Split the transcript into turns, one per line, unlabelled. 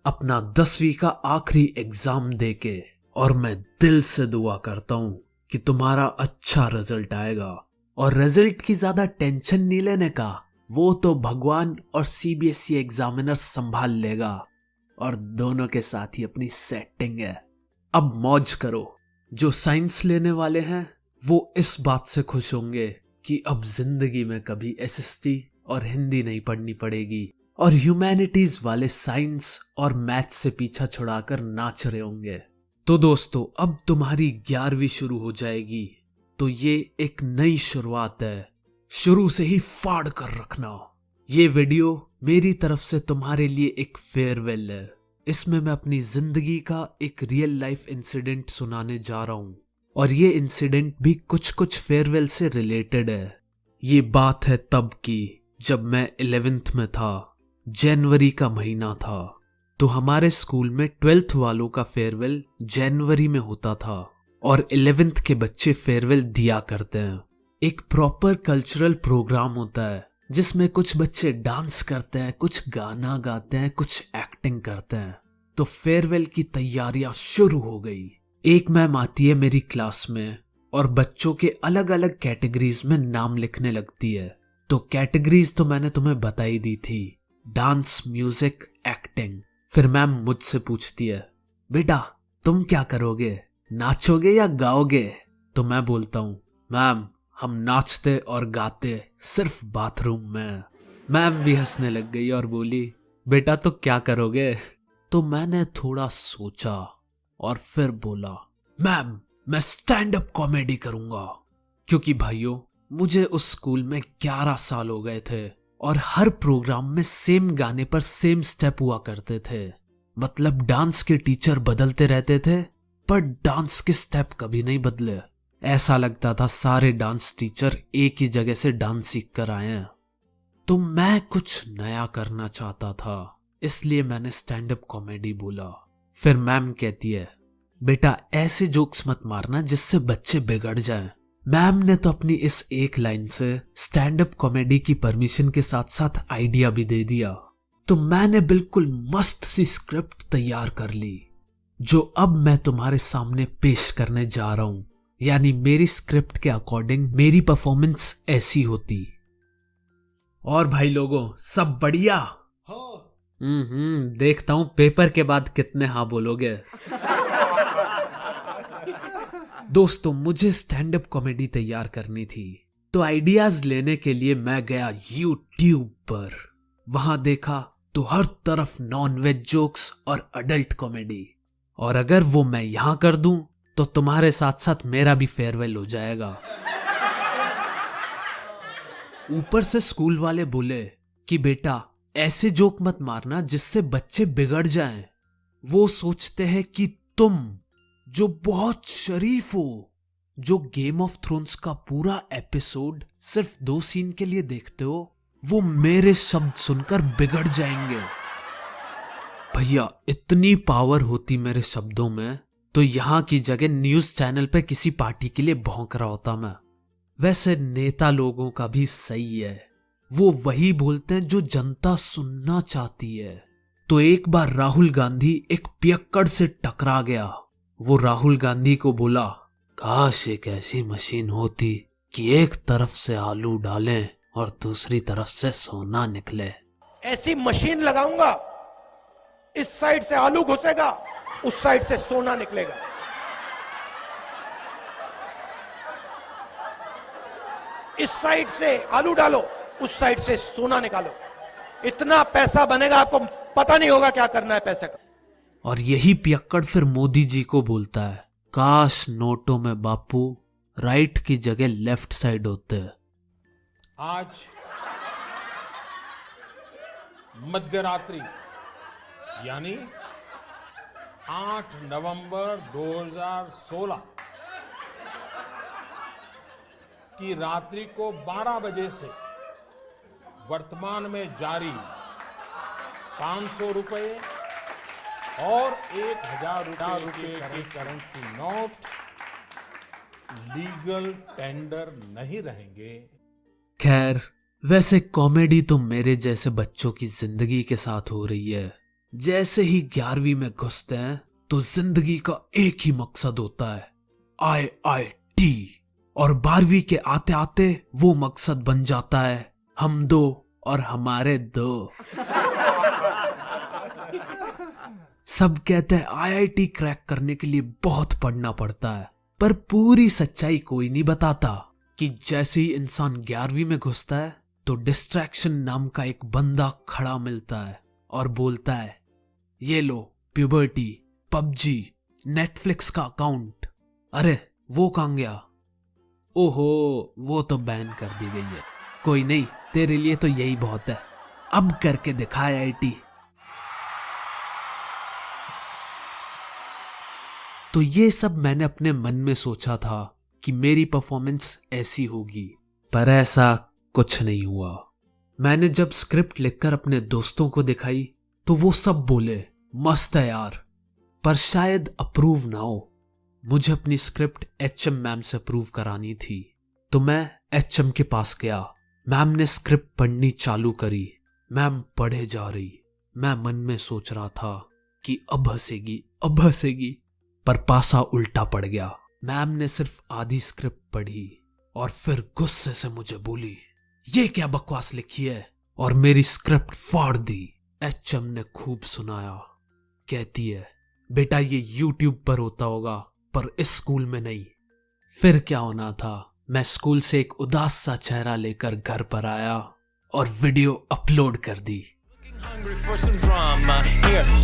अपना 10वीं का आखिरी एग्जाम देके, और मैं दिल से दुआ करता हूं कि तुम्हारा अच्छा रिजल्ट आएगा। और रिजल्ट की ज्यादा टेंशन नहीं लेने का, वो तो भगवान और सीबीएसई एग्जामिनर संभाल लेगा। और दोनों के साथ ही अपनी सेटिंग है। अब मौज करो। जो साइंस लेने वाले हैं वो इस बात से खुश होंगे कि अब जिंदगी में कभी एसएसटी और हिंदी नहीं पढ़नी पड़ेगी, और ह्यूमैनिटीज वाले साइंस और मैथ्स से पीछा छुड़ाकर नाच रहे होंगे। तो दोस्तों, अब तुम्हारी 11वीं शुरू हो जाएगी, तो ये एक नई शुरुआत है। शुरू से ही फाड़ कर रखना। ये वीडियो मेरी तरफ से तुम्हारे लिए एक फेयरवेल है। इसमें मैं अपनी जिंदगी का एक रियल लाइफ इंसिडेंट सुनाने जा रहा हूं, और ये इंसिडेंट भी कुछ कुछ फेयरवेल से रिलेटेड है। ये बात है तब की, जब मैं 11th में था। जनवरी का महीना था। तो हमारे स्कूल में 12th वालों का फेयरवेल जनवरी में होता था, और 11th के बच्चे फेयरवेल दिया करते हैं। एक प्रॉपर कल्चरल प्रोग्राम होता है जिसमें कुछ बच्चे डांस करते हैं, कुछ गाना गाते हैं, कुछ एक्टिंग करते हैं। तो फेयरवेल की तैयारियां शुरू हो गई। एक मैम आती है मेरी क्लास में और बच्चों के अलग अलग कैटेगरीज में नाम लिखने लगती है। तो कैटेगरीज तो मैंने तुम्हें बताई दी थी, डांस, म्यूजिक, एक्टिंग। फिर मैम मुझसे पूछती है, बेटा तुम क्या करोगे, नाचोगे या गाओगे? तो मैं बोलता हूँ, मैम हम नाचते और गाते सिर्फ बाथरूम में। मैम भी हंसने लग गई और बोली, बेटा तो क्या करोगे? तो मैंने थोड़ा सोचा और फिर बोला, मैम मैं स्टैंड अप कॉमेडी करूंगा। क्योंकि भाइयों, मुझे उस स्कूल में 11 साल हो गए थे और हर प्रोग्राम में सेम गाने पर सेम स्टेप हुआ करते थे। मतलब डांस के टीचर बदलते रहते थे पर डांस के स्टेप कभी नहीं बदले। ऐसा लगता था सारे डांस टीचर एक ही जगह से डांस सीख कर आए हैं। तो मैं कुछ नया करना चाहता था, इसलिए मैंने स्टैंड अप कॉमेडी बोला। फिर मैम कहती है, बेटा ऐसे जोक्स मत मारना जिससे बच्चे बिगड़ जाएं। मैम ने तो अपनी इस एक लाइन से स्टैंड अप कॉमेडी की परमिशन के साथ साथ आइडिया भी दे दिया। तो मैंने बिल्कुल मस्त सी स्क्रिप्ट तैयार कर ली, जो अब मैं तुम्हारे सामने पेश करने जा रहा हूं। यानी मेरी स्क्रिप्ट के अकॉर्डिंग मेरी परफॉर्मेंस ऐसी होती। और भाई लोगों, सब बढ़िया? हाँ। देखता हूं पेपर के बाद कितने हाँ बोलोगे। दोस्तों, मुझे स्टैंड अप कॉमेडी तैयार करनी थी, तो आइडियाज लेने के लिए मैं गया यूट्यूब पर। वहां देखा तो हर तरफ नॉन-वेज जोक्स और अडल्ट कॉमेडी। और अगर वो मैं यहां कर दूं तो तुम्हारे साथ साथ मेरा भी फेयरवेल हो जाएगा। ऊपर से स्कूल वाले बोले कि बेटा ऐसे जोक मत मारना जिससे बच्चे बिगड़ जाएं। वो सोचते हैं कि तुम जो बहुत शरीफ हो, जो गेम ऑफ थ्रोन्स का पूरा एपिसोड सिर्फ 2 सीन के लिए देखते हो, वो मेरे शब्द सुनकर बिगड़ जाएंगे। भैया इतनी पावर होती मेरे शब्दों में तो यहां की जगह न्यूज चैनल पे किसी पार्टी के लिए भौंक रहा होता मैं। वैसे नेता लोगों का भी सही है, वो वही बोलते हैं जो जनता सुनना चाहती है। तो एक बार राहुल गांधी एक पियक्कड़ से टकरा गया। वो राहुल गांधी को बोला, काश एक ऐसी मशीन होती कि एक तरफ से आलू डालें और दूसरी तरफ से सोना निकले।
ऐसी मशीन लगाऊंगा, इस साइड से आलू घुसेगा, उस साइड से सोना निकलेगा। इस साइड से आलू डालो, उस साइड से सोना निकालो। इतना पैसा बनेगा, आपको पता नहीं होगा क्या करना है पैसे का।
और यही पियक्कड़ फिर मोदी जी को बोलता है, काश नोटों में बापू राइट की जगह लेफ्ट साइड होते।
आज मध्यरात्रि यानी 8 नवंबर 2016 की रात्रि को 12 बजे से वर्तमान में जारी 500 रुपए और 1000 रुपए के करेंसी नोट लीगल टेंडर नहीं रहेंगे।
खैर, वैसे कॉमेडी तो मेरे जैसे बच्चों की जिंदगी के साथ हो रही है, जैसे ही 11वीं में घुसते हैं तो जिंदगी का एक ही मकसद होता है, IIT। और 12वीं के आते आते वो मकसद बन जाता है हम दो और हमारे दो। सब कहते हैं IIT क्रैक करने के लिए बहुत पढ़ना पड़ता है, पर पूरी सच्चाई कोई नहीं बताता कि जैसे ही इंसान 11वीं में घुसता है तो डिस्ट्रैक्शन नाम का एक बंदा खड़ा मिलता है और बोलता है, ये लो प्यूबर्टी, PUBG, नेटफ्लिक्स का अकाउंट। अरे वो कहाँ गया? ओहो, वो तो बैन कर दी गई है। कोई नहीं, तेरे लिए तो यही बहुत है, अब करके दिखा IIT। तो ये सब मैंने अपने मन में सोचा था कि मेरी परफॉर्मेंस ऐसी होगी, पर ऐसा कुछ नहीं हुआ। मैंने जब स्क्रिप्ट लिखकर अपने दोस्तों को दिखाई तो वो सब बोले मस्त है यार, पर शायद अप्रूव ना हो। मुझे अपनी स्क्रिप्ट HM मैम से अप्रूव करानी थी, तो मैं HM के पास गया। मैम ने स्क्रिप्ट पढ़नी चालू करी। मैम पढ़े जा रही, मैं मन में सोच रहा था कि अब हंसेगी, पर पासा उल्टा पड़ गया। मैम ने सिर्फ आधी स्क्रिप्ट पढ़ी और फिर गुस्से से मुझे बोली, ये क्या बकवास लिखी है, और मेरी स्क्रिप्ट फाड़ दी। HM ने खूब सुनाया। कहती है, बेटा ये YouTube पर होता होगा, पर इस स्कूल में नहीं। फिर क्या होना था, मैं स्कूल से एक उदास सा चेहरा लेकर घर पर आया और वीडियो अपलोड कर दी।
Hungry for some drama. Here,